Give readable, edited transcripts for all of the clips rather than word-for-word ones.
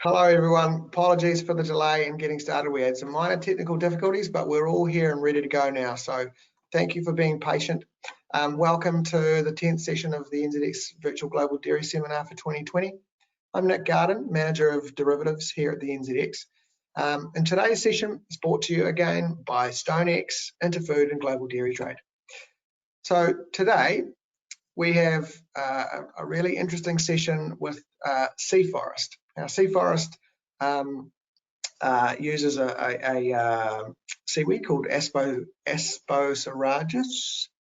Hello everyone, apologies for the delay in getting started. We had some minor technical difficulties, but we're all here and ready to go now. So thank you for being patient. Welcome to the 10th session of the NZX Virtual Global Dairy Seminar for 2020. I'm Nick Gardner, Manager of Derivatives here at the NZX. And today's session is brought to you again by StoneX, Interfood and Global Dairy Trade. So today we have a really interesting session with Sea Forest. Now, Sea Forest uses a seaweed called Asparagopsis.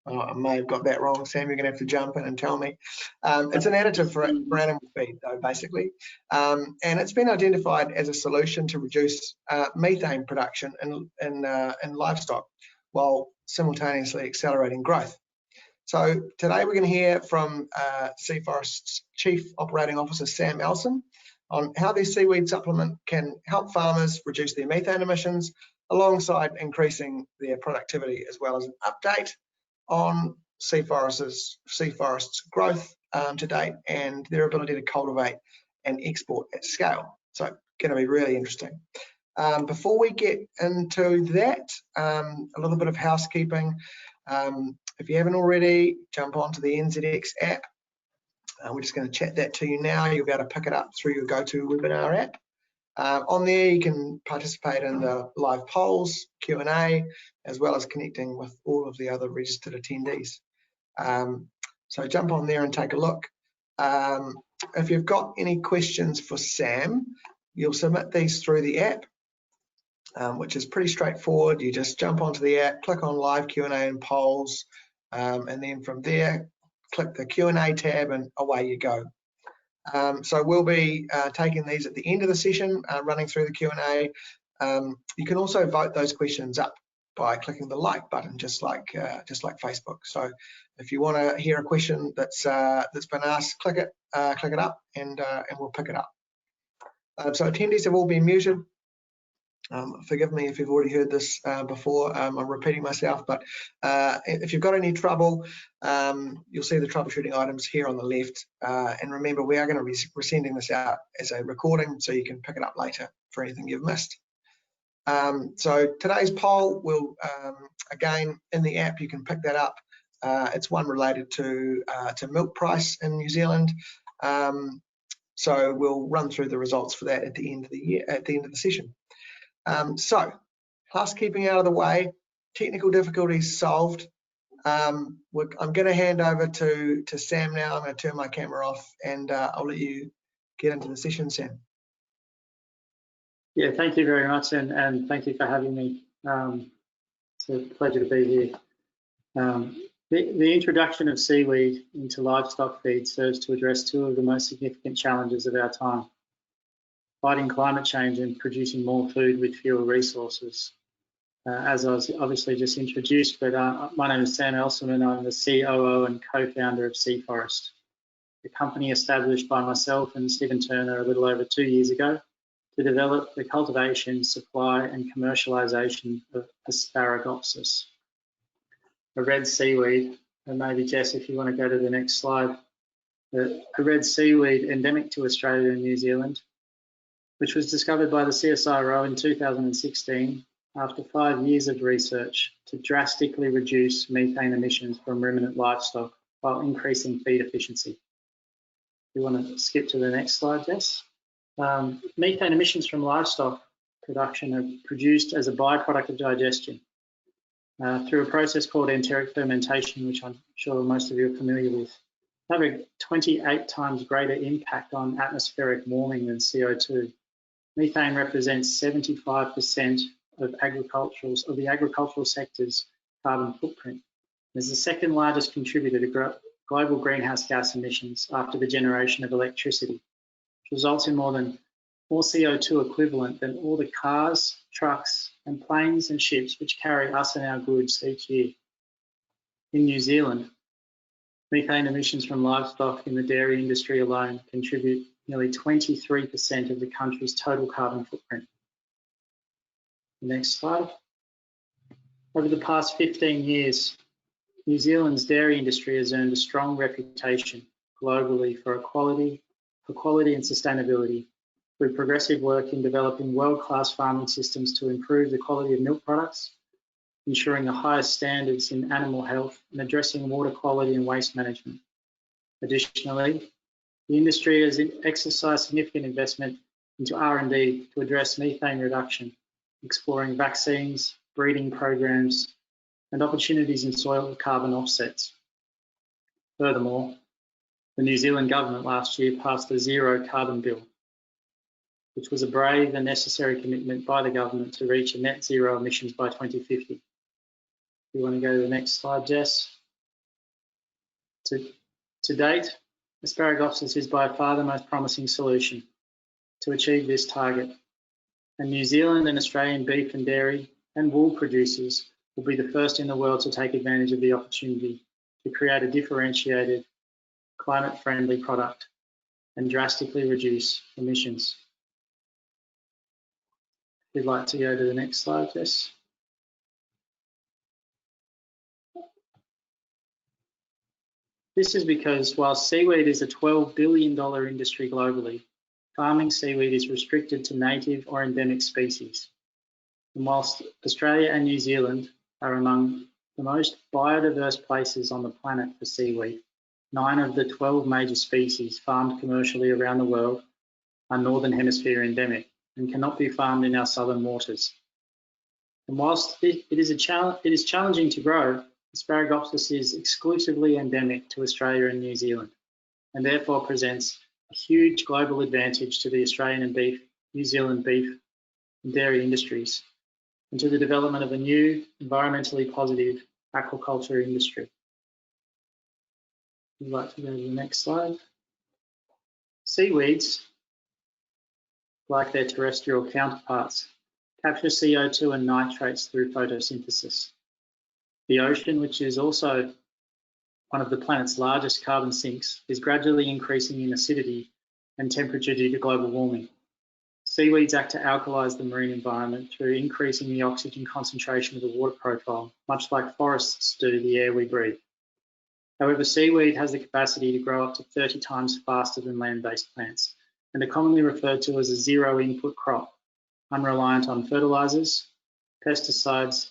Oh, I may have got that wrong, Sam. You're going to have to jump in and tell me. It's an additive for animal feed, though, basically. And it's been identified as a solution to reduce methane production in livestock while simultaneously accelerating growth. So today we're going to hear from Sea Forest's Chief Operating Officer, Sam Elsom, on how this seaweed supplement can help farmers reduce their methane emissions alongside increasing their productivity, as well as an update on Sea Forest's growth to date and their ability to cultivate and export at scale. So going to be really interesting. Before we get into that, a little bit of housekeeping. If you haven't already, jump onto the NZX app. We're just going to chat that to you now. You'll be able to pick it up through your GoToWebinar app. On there, you can participate in the live polls, Q&A, as well as connecting with all of the other registered attendees. So jump on there and take a look. If you've got any questions for Sam, you'll submit these through the app, which is pretty straightforward. You just jump onto the app, click on live Q&A and polls, and then from there, click the Q&A tab and away you go. So we'll be taking these at the end of the session, running through the Q&A. You can also vote those questions up by clicking the like button, just like Facebook. So if you want to hear a question that's been asked, click it up, and we'll pick it up. So attendees have all been muted. Forgive me if you've already heard this before. I'm repeating myself, but if you've got any trouble, you'll see the troubleshooting items here on the left. And remember, we are going to be sending this out as a recording, so you can pick it up later for anything you've missed. So today's poll will, again, in the app, you can pick that up. It's one related to milk price in New Zealand. So we'll run through the results for that at the end of the session. So, housekeeping out of the way, technical difficulties solved. I'm going to hand over to Sam now. I'm going to turn my camera off and I'll let you get into the session, Sam. Yeah, thank you very much, and thank you for having me. It's a pleasure to be here. The introduction of seaweed into livestock feed serves to address two of the most significant challenges of our time: fighting climate change and producing more food with fewer resources. As I was obviously just introduced, but my name is Sam Elsom and I'm the COO and co-founder of Sea Forest, the company established by myself and Stephen Turner a little over 2 years ago to develop the cultivation, supply and commercialisation of Asparagopsis, a red seaweed. And maybe Jess, if you want to go to the next slide, a red seaweed endemic to Australia and New Zealand, which was discovered by the CSIRO in 2016 after 5 years of research to drastically reduce methane emissions from ruminant livestock while increasing feed efficiency. You want to skip to the next slide, Jess? Methane emissions from livestock production are produced as a byproduct of digestion through a process called enteric fermentation, which I'm sure most of you are familiar with. They have a 28 times greater impact on atmospheric warming than CO2. Methane represents 75% of the agricultural sector's carbon footprint. It's the second largest contributor to global greenhouse gas emissions after the generation of electricity, which results in more CO2 equivalent than all the cars, trucks, and planes and ships which carry us and our goods each year. In New Zealand, methane emissions from livestock in the dairy industry alone contribute nearly 23% of the country's total carbon footprint. Next slide. Over the past 15 years, New Zealand's dairy industry has earned a strong reputation globally for quality and sustainability, through progressive work in developing world-class farming systems to improve the quality of milk products, ensuring the highest standards in animal health, and addressing water quality and waste management. Additionally, the industry has exercised significant investment into R&D to address methane reduction, exploring vaccines, breeding programs, and opportunities in soil carbon offsets. Furthermore, the New Zealand government last year passed a zero carbon bill, which was a brave and necessary commitment by the government to reach a net zero emissions by 2050. If you want to go to the next slide, Jess. To date, Asparagopsis is by far the most promising solution to achieve this target, and New Zealand and Australian beef and dairy and wool producers will be the first in the world to take advantage of the opportunity to create a differentiated, climate-friendly product and drastically reduce emissions. If you'd like to go to the next slide, Jess. This is because while seaweed is a $12 billion industry globally, farming seaweed is restricted to native or endemic species. And whilst Australia and New Zealand are among the most biodiverse places on the planet for seaweed, 9 of the 12 major species farmed commercially around the world are Northern Hemisphere endemic and cannot be farmed in our southern waters. And whilst it is challenging to grow, Asparagopsis is exclusively endemic to Australia and New Zealand, and therefore presents a huge global advantage to the Australian and New Zealand beef and dairy industries, and to the development of a new, environmentally positive aquaculture industry. I'd like to go to the next slide. Seaweeds, like their terrestrial counterparts, capture CO2 and nitrates through photosynthesis. The ocean, which is also one of the planet's largest carbon sinks, is gradually increasing in acidity and temperature due to global warming. Seaweeds act to alkalise the marine environment through increasing the oxygen concentration of the water profile, much like forests do the air we breathe. However, seaweed has the capacity to grow up to 30 times faster than land-based plants, and are commonly referred to as a zero-input crop, unreliant on fertilisers, pesticides,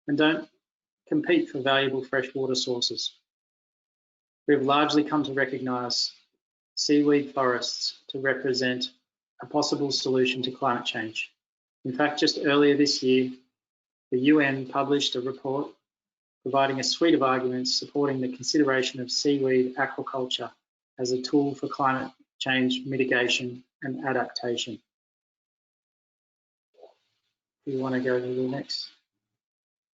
and don't compete for valuable freshwater sources. We have largely come to recognise seaweed forests to represent a possible solution to climate change. In fact, just earlier this year, the UN published a report providing a suite of arguments supporting the consideration of seaweed aquaculture as a tool for climate change mitigation and adaptation. If you want to go to the next.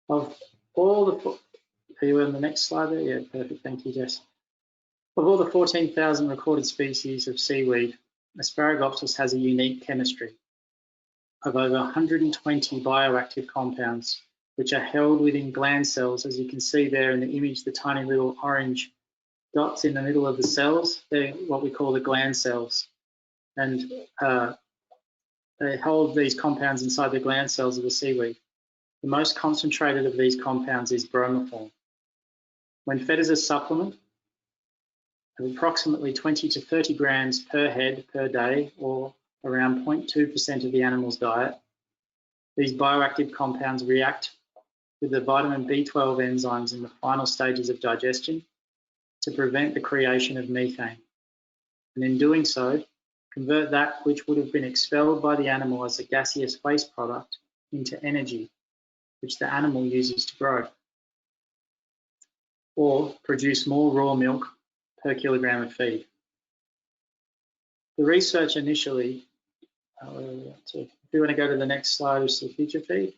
Of all the, are you on the next slide there? Yeah, perfect, thank you, Jess. Of all the 14,000 recorded species of seaweed, Asparagopsis has a unique chemistry of over 120 bioactive compounds, which are held within gland cells. As you can see there in the image, the tiny little orange dots in the middle of the cells, they're what we call the gland cells. And they hold these compounds inside the gland cells of the seaweed. The most concentrated of these compounds is Bromine. When fed as a supplement, of approximately 20 to 30 grams per head per day, or around 0.2% of the animal's diet, these bioactive compounds react with the vitamin B12 enzymes in the final stages of digestion to prevent the creation of methane, and in doing so, convert that which would have been expelled by the animal as a gaseous waste product into energy, which the animal uses to grow, or produce more raw milk per kilogram of feed. The research initially, if you want to go to the next slide, is the future feed.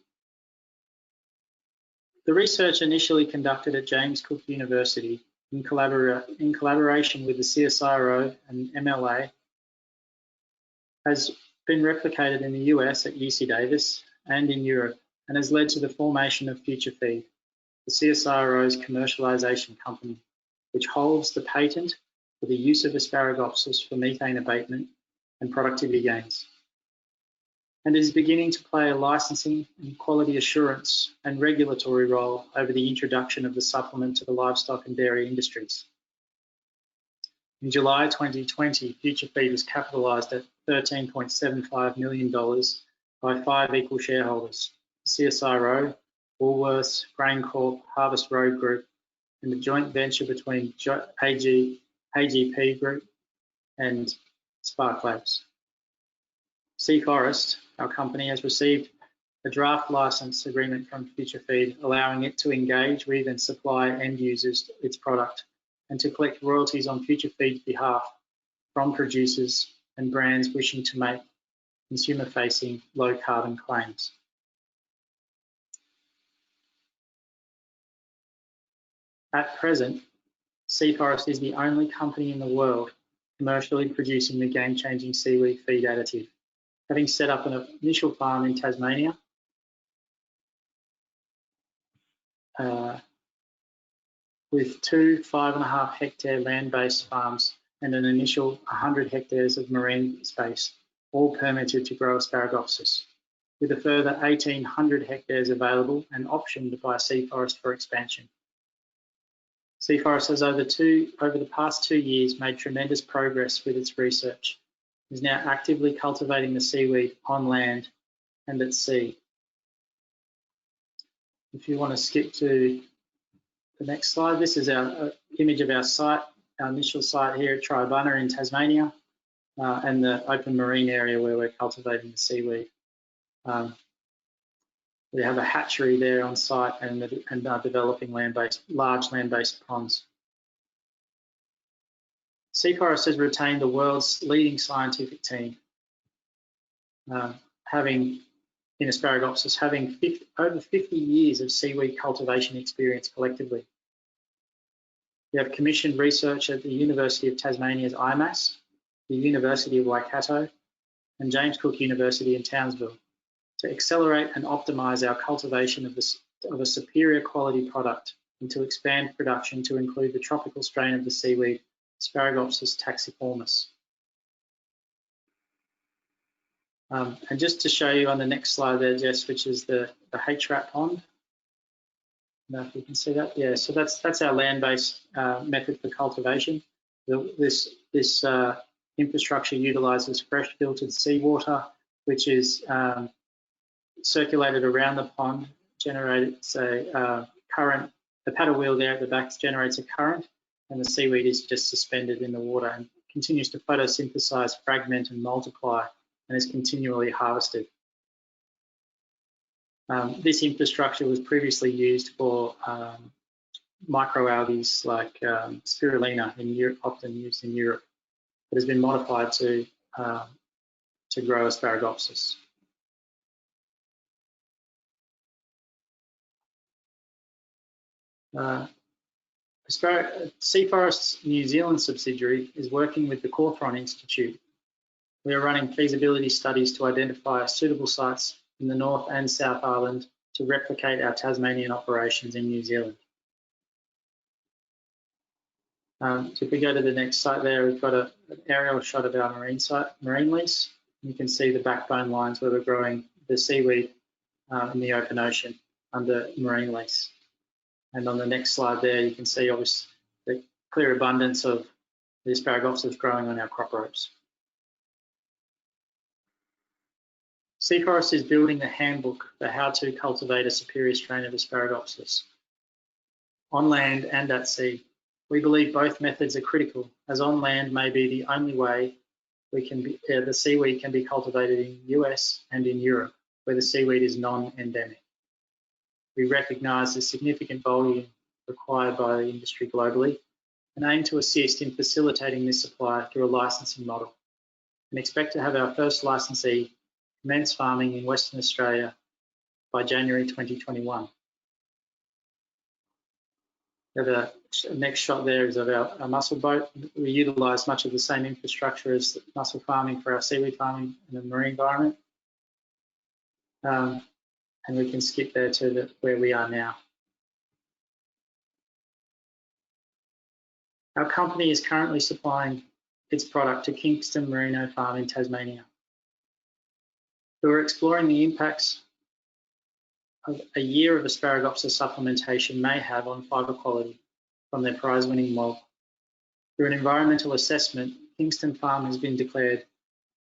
The research initially conducted at James Cook University in collaboration with the CSIRO and MLA has been replicated in the US at UC Davis and in Europe, and has led to the formation of Future Feed, the CSIRO's commercialisation company, which holds the patent for the use of Asparagopsis for methane abatement and productivity gains, and is beginning to play a licensing and quality assurance and regulatory role over the introduction of the supplement to the livestock and dairy industries. In July 2020, Future Feed was capitalised at $13.75 million by 5 equal shareholders: CSIRO, Woolworths, Grain Corp, Harvest Road Group, and a joint venture between AGP Group and Spark Labs. Sea Forest, our company, has received a draft license agreement from Future Feed, allowing it to engage with and supply end users its product and to collect royalties on Future Feed's behalf from producers and brands wishing to make consumer-facing low-carbon claims. At present, Sea Forest is the only company in the world commercially producing the game-changing seaweed feed additive, having set up an initial farm in Tasmania, with 2 5.5 hectare land-based farms and an initial 100 hectares of marine space, all permitted to grow Asparagopsis, with a further 1,800 hectares available and optioned by Sea Forest for expansion. Sea Forest has over the past 2 years made tremendous progress with its research. It is now actively cultivating the seaweed on land and at sea. If you want to skip to the next slide, this is our image of our site, our initial site here at Gardner in Tasmania, and the open marine area where we're cultivating the seaweed. We have a hatchery there on site and are developing large land-based ponds. Sea Forest has retained the world's leading scientific team, in Asparagopsis, having over 50 years of seaweed cultivation experience collectively. We have commissioned research at the University of Tasmania's IMAS, the University of Waikato, and James Cook University in Townsville to accelerate and optimise our cultivation of a superior quality product and to expand production to include the tropical strain of the seaweed, Asparagopsis taxiformis. And just to show you on the next slide there, Jess, which is the HRAP pond. I don't know if you can see that. Yeah, so that's our land-based method for cultivation. This infrastructure utilises fresh filtered seawater, which is circulated around the pond, generates a current. The paddle wheel there at the back generates a current, and the seaweed is just suspended in the water and continues to photosynthesize, fragment, and multiply, and is continually harvested. This infrastructure was previously used for microalgae like spirulina in Europe, often used in Europe, but has been modified to grow Asparagopsis. Sea Forest's New Zealand subsidiary is working with the Cawthron Institute. We are running feasibility studies to identify suitable sites in the North and South Island to replicate our Tasmanian operations in New Zealand. So if we go to the next site there, we've got an aerial shot of our marine lease. You can see the backbone lines where we're growing the seaweed in the open ocean under marine lease. And on the next slide there, you can see obviously the clear abundance of the Asparagopsis growing on our crop ropes. Sea Forest is building the handbook for how to cultivate a superior strain of Asparagopsis on land and at sea. We believe both methods are critical, as on land may be the only way the seaweed can be cultivated in the US and in Europe, where the seaweed is non-endemic. We recognise the significant volume required by the industry globally and aim to assist in facilitating this supply through a licensing model, and expect to have our first licensee commence farming in Western Australia by January 2021. The next shot there is of our mussel boat. We utilise much of the same infrastructure as mussel farming for our seaweed farming in the marine environment. And we can skip there to where we are now. Our company is currently supplying its product to Kingston Merino farm in Tasmania, who are exploring the impacts of a year of Asparagopsis supplementation may have on fibre quality from their prize-winning mob. Through an environmental assessment, Kingston Farm has been declared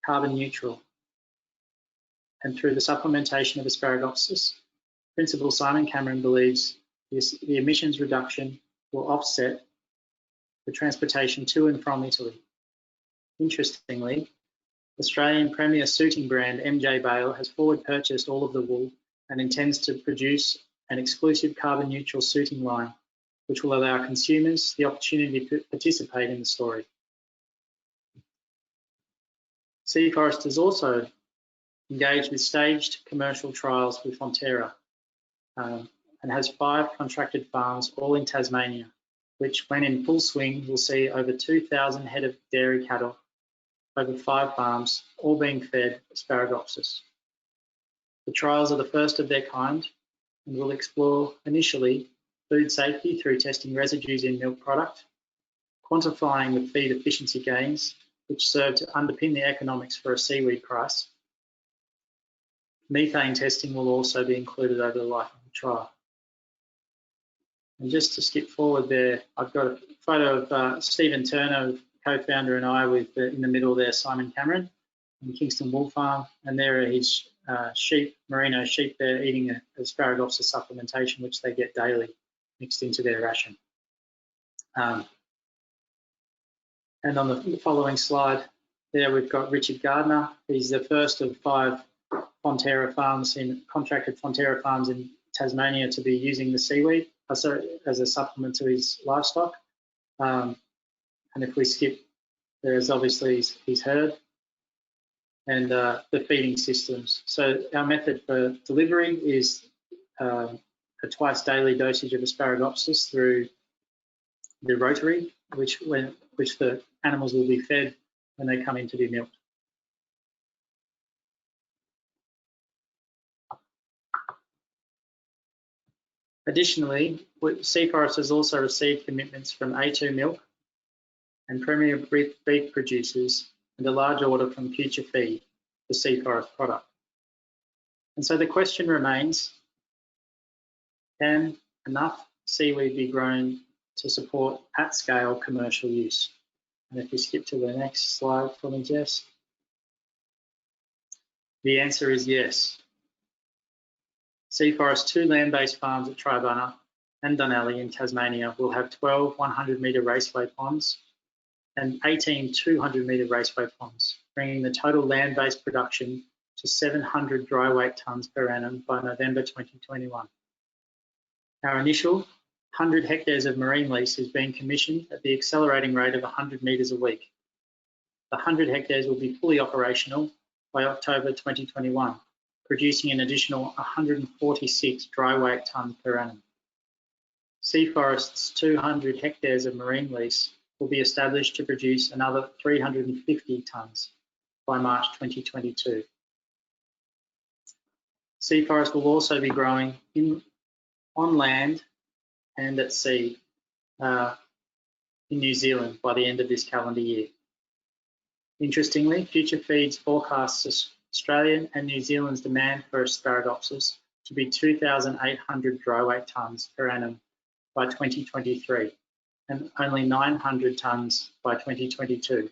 carbon neutral. And through the supplementation of Asparagopsis, Principal Simon Cameron believes the emissions reduction will offset the transportation to and from Italy. Interestingly, Australian premier suiting brand MJ Bale has forward purchased all of the wool and intends to produce an exclusive carbon neutral suiting line, which will allow consumers the opportunity to participate in the story. Sea Forest has also engaged with staged commercial trials with Fonterra and has 5 contracted farms, all in Tasmania, which when in full swing will see over 2,000 head of dairy cattle, over 5 farms, all being fed Asparagopsis. The trials are the first of their kind and will explore initially food safety through testing residues in milk product, quantifying the feed efficiency gains, which serve to underpin the economics for a seaweed price. Methane testing will also be included over the life of the trial. And just to skip forward there, I've got a photo of Stephen Turner, co-founder, and I with in the middle there, Simon Cameron, in Kingston Wool Farm, and there are his sheep, Merino sheep there eating Asparagopsis supplementation, which they get daily, mixed into their ration. And on the following slide, there we've got Richard Gardner. He's the first of 5 Fonterra farms contracted Fonterra farms in Tasmania to be using the seaweed as a supplement to his livestock. And if we skip, there's obviously his herd and the feeding systems. So our method for delivery is a twice daily dosage of Asparagopsis through the rotary, which the animals will be fed when they come in to be milked. Additionally, Sea Forest has also received commitments from A2 Milk and Premier Beef producers and a large order from Future Feed, the Sea Forest product. And so the question remains, can enough seaweed be grown to support at scale commercial use? And if we skip to the next slide for me, Jess. The answer is yes. Sea Forest's 2 land-based farms at Tribunna and Dunalley in Tasmania will have 12 100-metre raceway ponds and 18 200-metre raceway ponds, bringing the total land-based production to 700 dry weight tonnes per annum by November 2021. Our initial 100 hectares of marine lease is being commissioned at the accelerating rate of 100 metres a week. The 100 hectares will be fully operational by October 2021, producing an additional 146 dry weight tonnes per annum. Sea Forest's 200 hectares of marine lease will be established to produce another 350 tonnes by March 2022. Sea Forest will also be growing on land and at sea in New Zealand by the end of this calendar year. Interestingly, Future Feeds forecasts Australian and New Zealand's demand for Asparagopsis to be 2,800 dry weight tonnes per annum by 2023 and only 900 tonnes by 2022,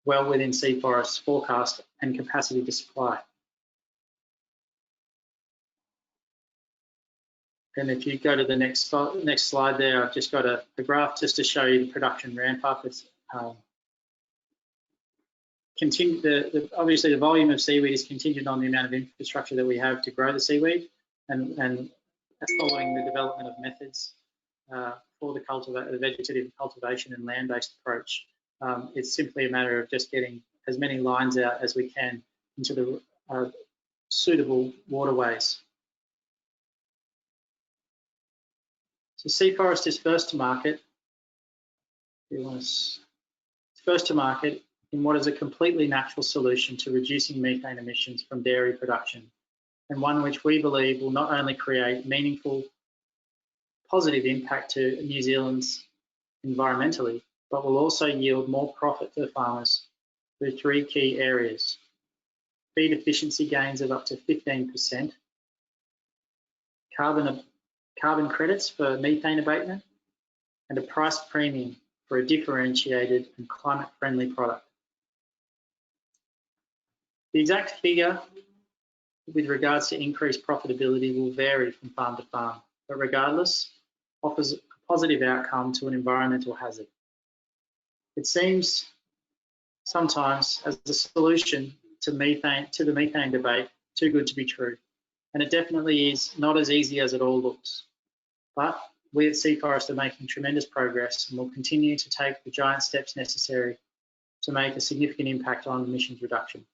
well within Sea Forest's forecast and capacity to supply. And if you go to the next slide there, I've just got a graph just to show you the production ramp up. It's obviously the volume of seaweed is contingent on the amount of infrastructure that we have to grow the seaweed, and following the development of methods for the vegetative cultivation and land-based approach. It's simply a matter of just getting as many lines out as we can into the suitable waterways. So Sea Forest is first to market. First to market in what is a completely natural solution to reducing methane emissions from dairy production, and one which we believe will not only create meaningful positive impact to New Zealand's environmentally, but will also yield more profit to the farmers through 3 key areas: feed efficiency gains of up to 15%, carbon credits for methane abatement, and a price premium for a differentiated and climate-friendly product. The exact figure with regards to increased profitability will vary from farm to farm, but regardless, offers a positive outcome to an environmental hazard. It seems sometimes as a solution to the methane debate, too good to be true. And it definitely is not as easy as it all looks. But we at Sea Forest are making tremendous progress and will continue to take the giant steps necessary to make a significant impact on emissions reduction.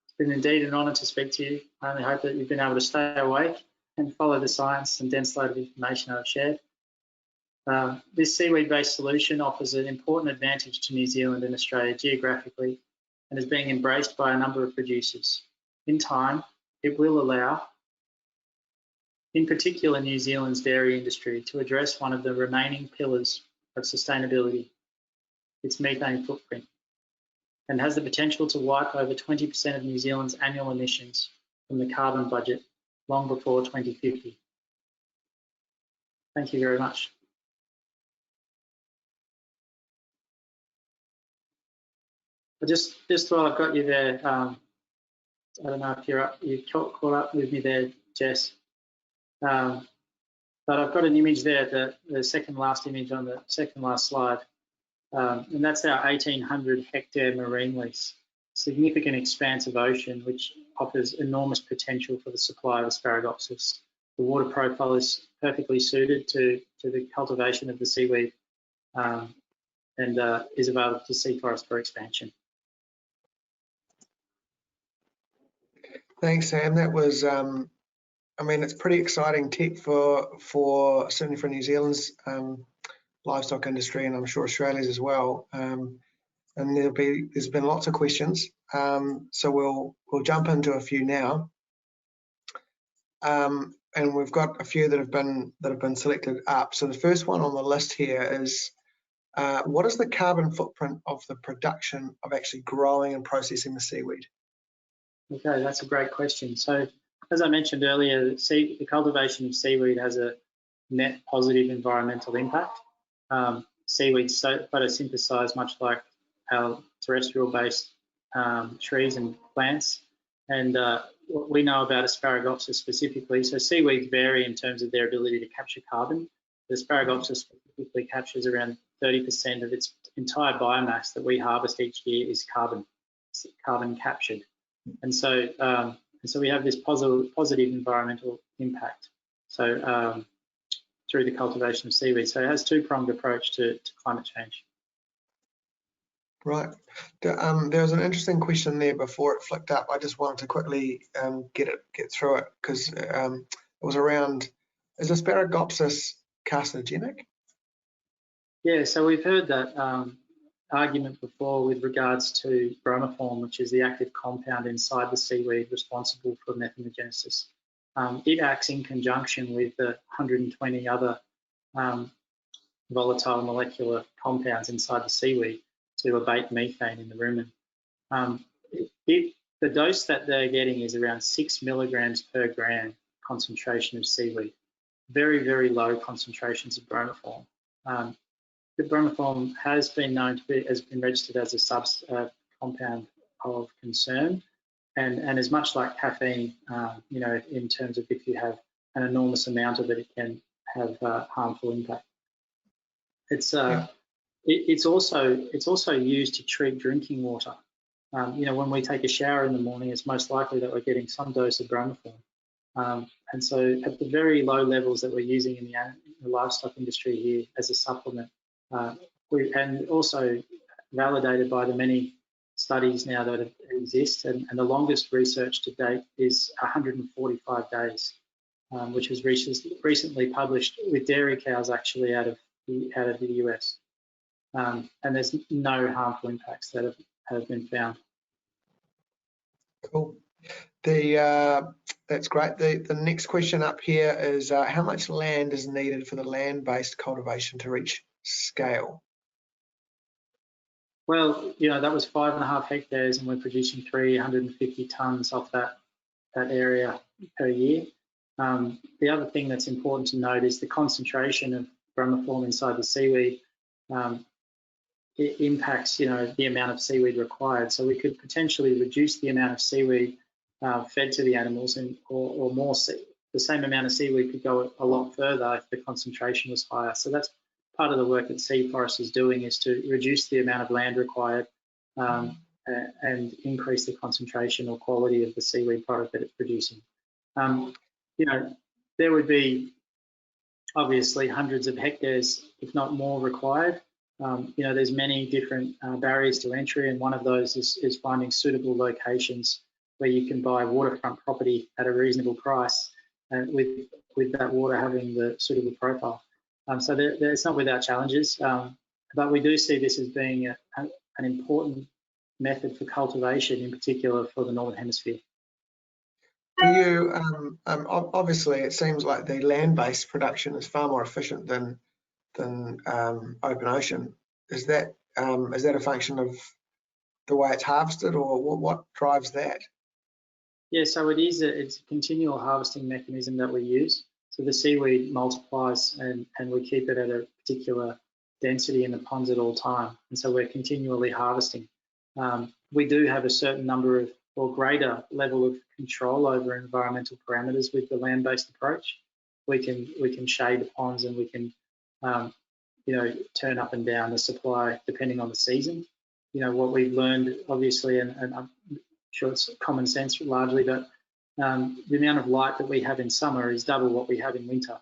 It's been indeed an honour to speak to you. I only hope that you've been able to stay awake and follow the science and dense load of information I've shared. This seaweed-based solution offers an important advantage to New Zealand and Australia geographically and is being embraced by a number of producers. In time, it will allow, in particular New Zealand's dairy industry, to address one of the remaining pillars of sustainability, its methane footprint, and has the potential to wipe over 20% of New Zealand's annual emissions from the carbon budget long before 2050. Thank you very much. I just thought I've got you there. I don't know if you caught up with me there, Jess. But I've got an image there, the second last image on the second last slide. And that's our 1,800 hectare marine lease, significant expanse of ocean, which offers enormous potential for the supply of Asparagopsis. The water profile is perfectly suited to the cultivation of the seaweed and is available to Sea Forest for expansion. Thanks, Sam. That was, I mean, it's pretty exciting tech for certainly for New Zealand's livestock industry, and I'm sure Australia's as well. And there's been lots of questions, so we'll jump into a few now. And we've got a few that have been selected up. So the first one on the list here is, what is the carbon footprint of the production of actually growing and processing the seaweed? Okay, that's a great question. So, as I mentioned earlier, the cultivation of seaweed has a net positive environmental impact. Seaweeds photosynthesize much like our terrestrial-based trees and plants. And what we know about Asparagopsis specifically, so seaweeds vary in terms of their ability to capture carbon. The Asparagopsis specifically captures around 30% of its entire biomass that we harvest each year is carbon captured. And so we have this positive environmental impact. So through the cultivation of seaweed. So it has a two-pronged approach to climate change. Right. There was an interesting question there before it flicked up. I just wanted to quickly get through it because it was around, is Asparagopsis carcinogenic? Yeah, so we've heard that argument before with regards to Bromine, which is the active compound inside the seaweed responsible for methanogenesis. It acts in conjunction with the 120 other volatile molecular compounds inside the seaweed to abate methane in the rumen. The dose that they're getting is around 6 milligrams per gram concentration of seaweed. Very, very low concentrations of Bromine. The Bromine has been registered as a compound of concern, and is much like caffeine, you know, in terms of if you have an enormous amount of it, it can have harmful impact. It's also used to treat drinking water. You know, when we take a shower in the morning, it's most likely that we're getting some dose of Bromine. And so at the very low levels that we're using in the livestock industry here as a supplement, and also validated by the many studies now that exist, and the longest research to date is 145 days, which was recently published with dairy cows actually out of the US. And there's no harmful impacts that have been found. Cool. That's great. The next question up here is how much land is needed for the land-based cultivation to reach scale? Well, you know, that was 5.5 hectares, and we're producing 350 tonnes off that area per year. The other thing that's important to note is the concentration of Bromine inside the seaweed it impacts, the amount of seaweed required. So we could potentially reduce the amount of seaweed fed to the animals, or more. The same amount of seaweed could go a lot further if the concentration was higher. So that's part of the work that Sea Forest is doing, is to reduce the amount of land required and increase the concentration or quality of the seaweed product that it's producing. There would be obviously hundreds of hectares, if not more, required. There's many different barriers to entry, and one of those is finding suitable locations where you can buy waterfront property at a reasonable price, with that water having the suitable profile. So it's not without challenges, but we do see this as being an important method for cultivation, in particular for the Northern Hemisphere. Do you, obviously it seems like the land-based production is far more efficient than open ocean. Is that a function of the way it's harvested, or what drives that? Yeah, so it's a continual harvesting mechanism that we use. So the seaweed multiplies, and we keep it at a particular density in the ponds at all time, and so we're continually harvesting. We do have a certain number of, or greater level of control over environmental parameters with the land-based approach. We can shade the ponds, and we can turn up and down the supply depending on the season. What we've learned, obviously, and I'm sure it's common sense largely, but the amount of light that we have in summer is double what we have in winter.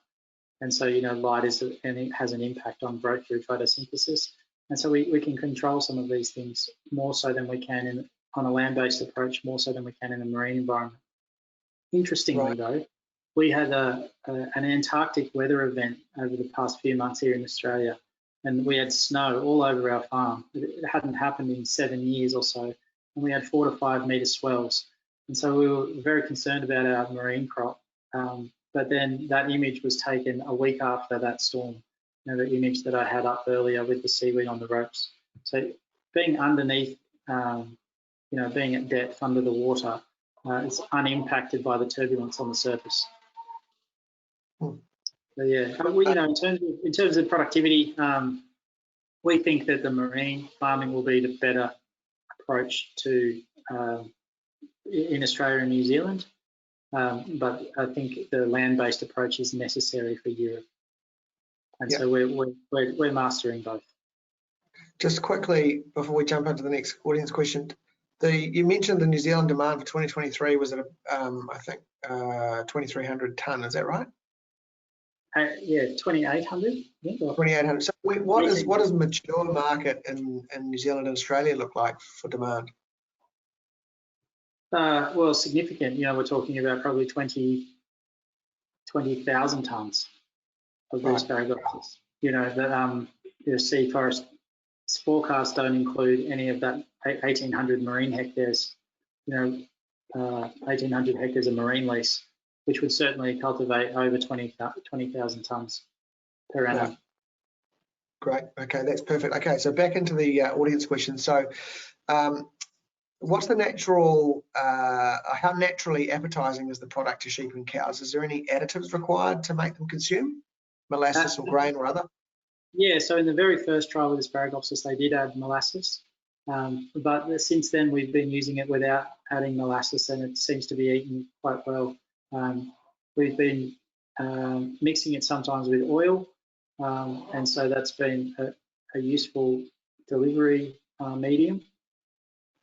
And so, light and it has an impact on growth through photosynthesis. And so we can control some of these things more so than we can on a land-based approach, more so than we can in a marine environment. Interestingly, though, we had an Antarctic weather event over the past few months here in Australia, and we had snow all over our farm. It hadn't happened in 7 years or so, and we had 4 to 5 metre swells. And so we were very concerned about our marine crop. But then that image was taken a week after that storm, the image that I had up earlier with the seaweed on the ropes. So being underneath, being at depth under the water, it's unimpacted by the turbulence on the surface. So yeah, in terms of productivity, we think that the marine farming will be the better approach to in Australia and New Zealand, but I think the land-based approach is necessary for Europe, and so we're mastering both. Just quickly before we jump into the next audience question, you mentioned the New Zealand demand for 2023 was at I think 2,300 tonne. Is that right? Yeah, 2,800. Yeah. 2,800. So what does mature market in New Zealand and Australia look like for demand? Well, significant. We're talking about probably 20,000 tonnes of Asparagopsis. The Sea Forest forecasts don't include any of that 1,800 marine hectares. 1,800 hectares of marine lease, which would certainly cultivate over 20,000 tonnes per annum. Yeah. Great. Okay, that's perfect. Okay, so back into the audience question. So, what's the natural, how naturally appetizing is the product to sheep and cows? Is there any additives required to make them consume? Molasses or grain or other? Yeah, so in the very first trial with Asparagopsis, they did add molasses. But since then, we've been using it without adding molasses, and it seems to be eaten quite well. We've been mixing it sometimes with oil, and so that's been a useful delivery medium.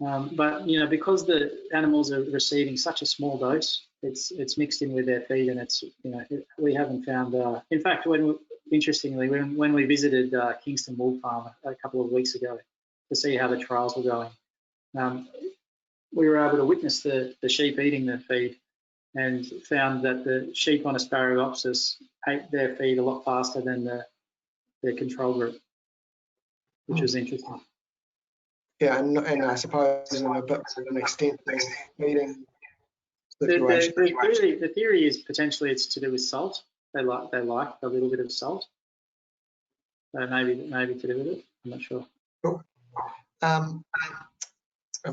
But because the animals are receiving such a small dose, it's mixed in with their feed, and it's we haven't found. In fact, interestingly, when we visited Kingston Wool Farm a couple of weeks ago to see how the trials were going, we were able to witness the sheep eating their feed, and found that the sheep on Asparagopsis ate their feed a lot faster than the control group, which was interesting. Yeah, and I suppose in a bit to an extent they're feeding. The theory is potentially it's to do with salt. They like a little bit of salt. So maybe to do with it. I'm not sure. Cool. A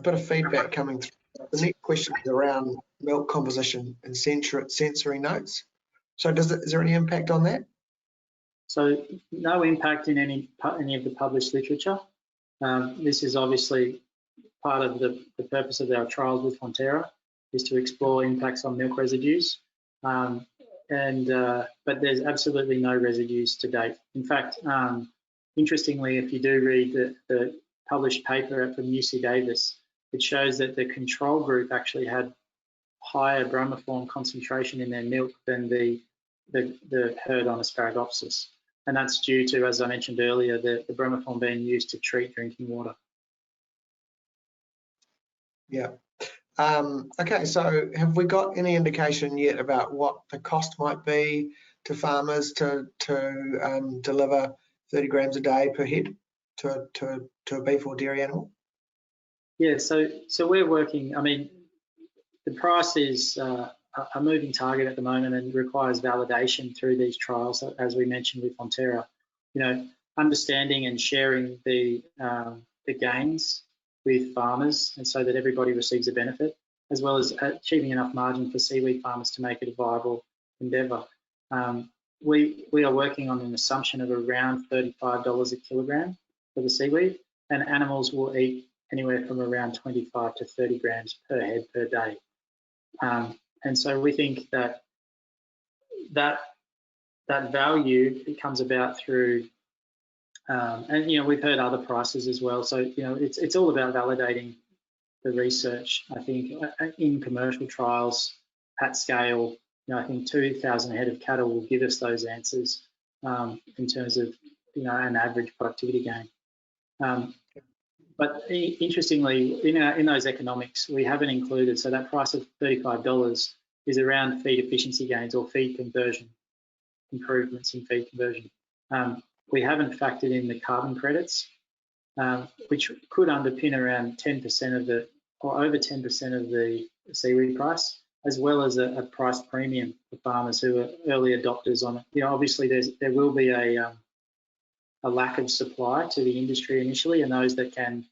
bit of feedback coming through. The next question is around milk composition and sensory notes. So is there any impact on that? So no impact in any of the published literature. This is obviously part of the purpose of our trials with Fonterra, is to explore impacts on milk residues. But there's absolutely no residues to date. In fact, interestingly, if you do read the published paper from UC Davis, it shows that the control group actually had higher Bromine concentration in their milk than the herd on Asparagopsis. And that's due to, as I mentioned earlier, the Bromine being used to treat drinking water. Yeah. Okay, so have we got any indication yet about what the cost might be to farmers to deliver 30 grams a day per head to a beef or dairy animal? Yeah, so we're working, I mean, the price is a moving target at the moment and requires validation through these trials, as we mentioned with Fonterra. You know, understanding and sharing the gains with farmers, and so that everybody receives a benefit, as well as achieving enough margin for seaweed farmers to make it a viable endeavour. We are working on an assumption of around $35 a kilogram for the seaweed, and animals will eat anywhere from around 25 to 30 grams per head per day. And so we think that value, it comes about through, and you know, we've heard other prices as well. So you know, it's all about validating the research. I think in commercial trials at scale, you know, I think 2,000 head of cattle will give us those answers in terms of, you know, an average productivity gain. But interestingly, in those economics, we haven't included, so that price of $35 is around feed efficiency gains or feed conversion, improvements in feed conversion. We haven't factored in the carbon credits, which could underpin around 10% of the, or over 10% of the seaweed price, as well as a price premium for farmers who are early adopters on it. You know, obviously there will be a lack of supply to the industry initially, and those that can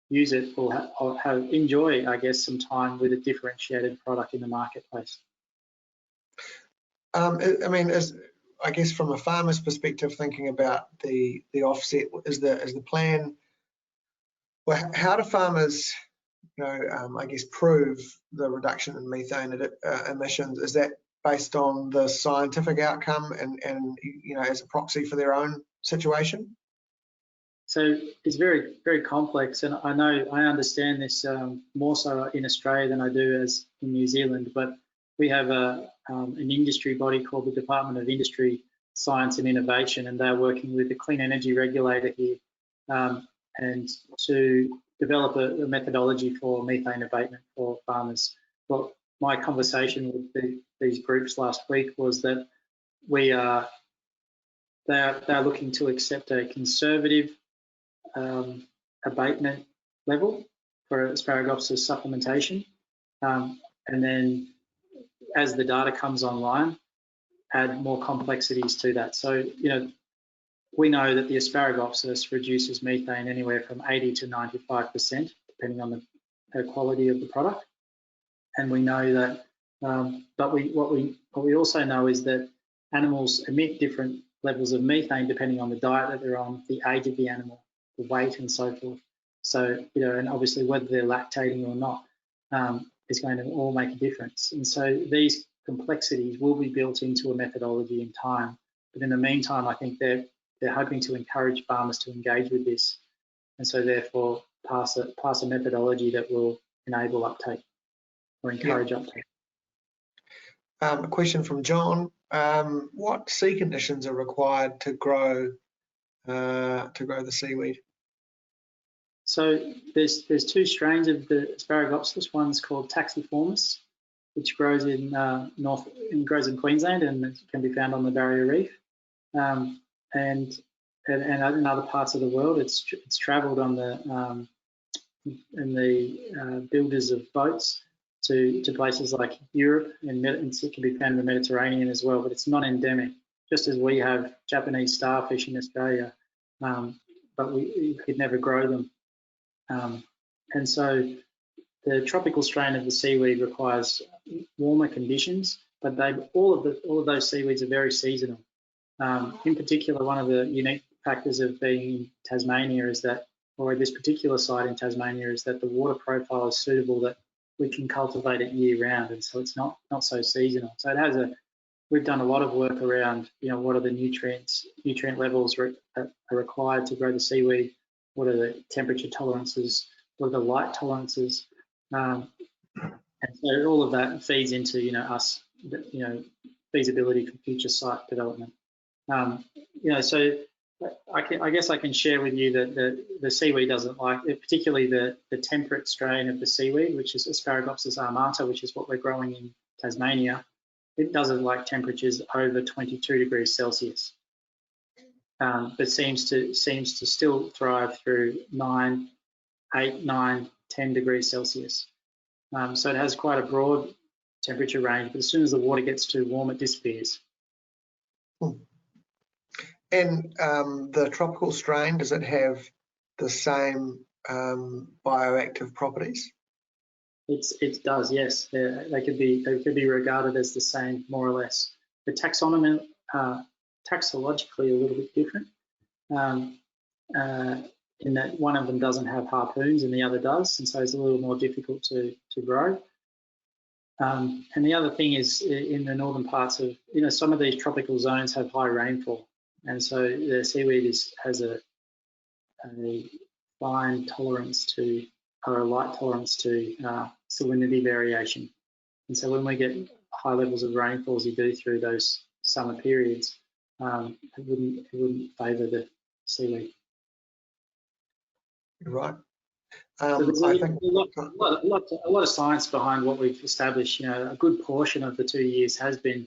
use it will enjoy, I guess, some time with a differentiated product in the marketplace. I mean, I guess from a farmer's perspective, thinking about the offset, is the plan, well, how do farmers, you know, I guess, prove the reduction in methane emissions? Is that based on the scientific outcome and you know, as a proxy for their own situation? So it's very, very complex, and I understand this more so in Australia than I do as in New Zealand, but we have an industry body called the Department of Industry, Science and Innovation, and they're working with the Clean Energy Regulator here and to develop a methodology for methane abatement for farmers. Well, my conversation with these groups last week was that they're looking to accept a conservative abatement level for Asparagopsis supplementation, and then as the data comes online, add more complexities to that. So, you know, we know that the Asparagopsis reduces methane anywhere from 80 to 95%, depending on the quality of the product. And we know that, but what we also know is that animals emit different levels of methane depending on the diet that they're on, the age of the animal, the weight, and so forth. So, you know, and obviously whether they're lactating or not is going to all make a difference. And so these complexities will be built into a methodology in time. But in the meantime, I think they're hoping to encourage farmers to engage with this, and so therefore pass a methodology that will enable uptake or encourage uptake. A question from John: what sea conditions are required to grow the seaweed? So there's two strains of the Asparagopsis. One's called taxiformis, which grows in grows in Queensland and can be found on the Barrier Reef, and in other parts of the world. It's travelled on the builders of boats to places like Europe, and it can be found in the Mediterranean as well. But it's not endemic, just as we have Japanese starfish in Australia, but we could never grow them. And so the tropical strain of the seaweed requires warmer conditions, but all of those seaweeds are very seasonal. In particular, one of the unique factors of being in Tasmania is that, or this particular site in Tasmania, is that the water profile is suitable that we can cultivate it year round, and so it's not so seasonal. So it has we've done a lot of work around, what are the nutrient levels that are required to grow the seaweed, what are the temperature tolerances, what are the light tolerances, and so all of that feeds into us, feasibility for future site development. So I guess I can share with you that the seaweed doesn't like it, particularly the temperate strain of the seaweed, which is Asparagopsis armata, which is what we're growing in Tasmania. It doesn't like temperatures over 22 degrees Celsius, but seems to still thrive through 8, 9, 10 degrees Celsius. So it has quite a broad temperature range, but as soon as the water gets too warm, it disappears. And the tropical strain, does it have the same bioactive properties? It does, yes. They could be regarded as the same, more or less. The taxonomy, taxologically, a little bit different, in that one of them doesn't have harpoons and the other does, and so it's a little more difficult to grow. And the other thing is, in the northern parts of, some of these tropical zones have high rainfall, and so the seaweed has a fine tolerance to, or a light tolerance to salinity variation. And so when we get high levels of rainfall as you do through those summer periods, it wouldn't favour the seaweed. Right. So there's a lot of science behind what we've established. A good portion of the 2 years has been,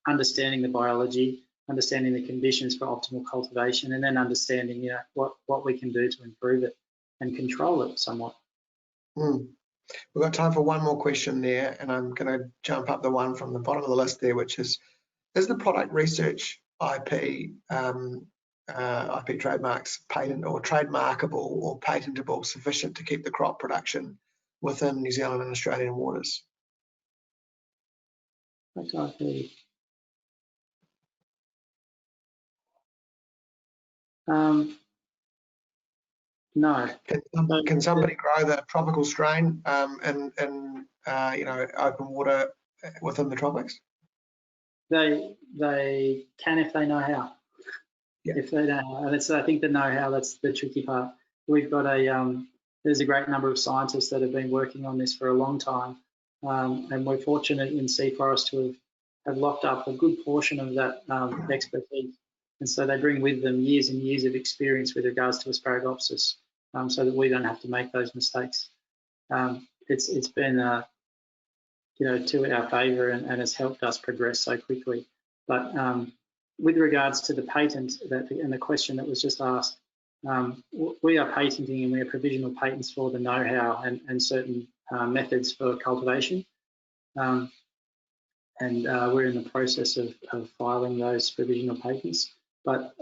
understanding the biology, understanding the conditions for optimal cultivation, and then understanding, what we can do to improve it and control it somewhat. We've got time for one more question there, and I'm going to jump up the one from the bottom of the list there, which is the product research IP trademarks patent or trademarkable or patentable sufficient to keep the crop production within New Zealand and Australian waters? IP. No. Can somebody grow the tropical strain in open water within the tropics? They can if they know how. Yeah. If they know how, and I think the know-how, that's the tricky part. We've got there's a great number of scientists that have been working on this for a long time, and we're fortunate in Sea Forest to have locked up a good portion of that expertise. And so they bring with them years and years of experience with regards to Asparagopsis, so that we don't have to make those mistakes. It's been to our favour and has helped us progress so quickly. But with regards to the patent and the question that was just asked, we are patenting and we are provisional patents for the know-how and certain methods for cultivation. And we're in the process of filing those provisional patents. But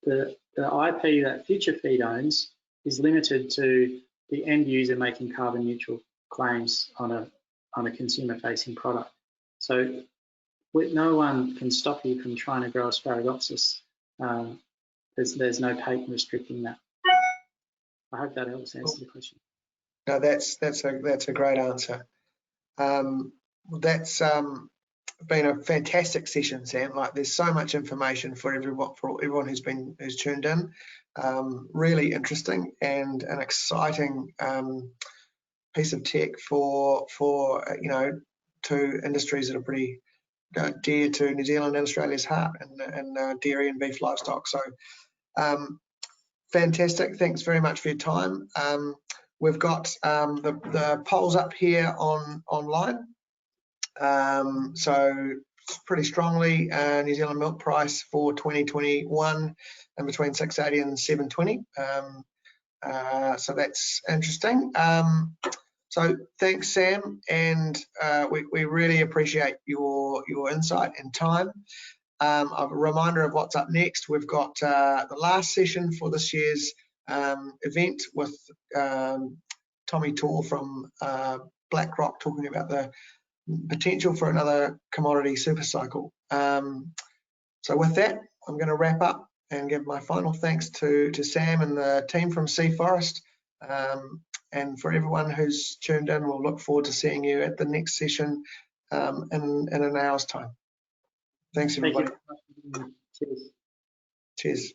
the IP that Future Feed owns is limited to the end user making carbon neutral claims on a consumer-facing product. So no one can stop you from trying to grow Asparagopsis. There's no patent restricting that. I hope that helps answer the question. No, that's a great answer. That's been a fantastic session, Sam. Like, there's so much information for everyone who's tuned in. Really interesting and an exciting piece of tech for to industries that are pretty dear to New Zealand and Australia's heart, and dairy and beef livestock. So fantastic. Thanks very much for your time. We've got the polls up here online. So pretty strongly, New Zealand milk price for 2021 and between 6.80 and 7.20. So that's interesting. So thanks, Sam, and we really appreciate your insight and time. A reminder of what's up next. We've got the last session for this year's event with Tommy Tor from BlackRock, talking about the potential for another commodity super cycle. So with that, I'm going to wrap up and give my final thanks to Sam and the team from Sea Forest. And for everyone who's tuned in, we'll look forward to seeing you at the next session in an hour's time. Thanks, everybody. Thank you. Cheers. Cheers.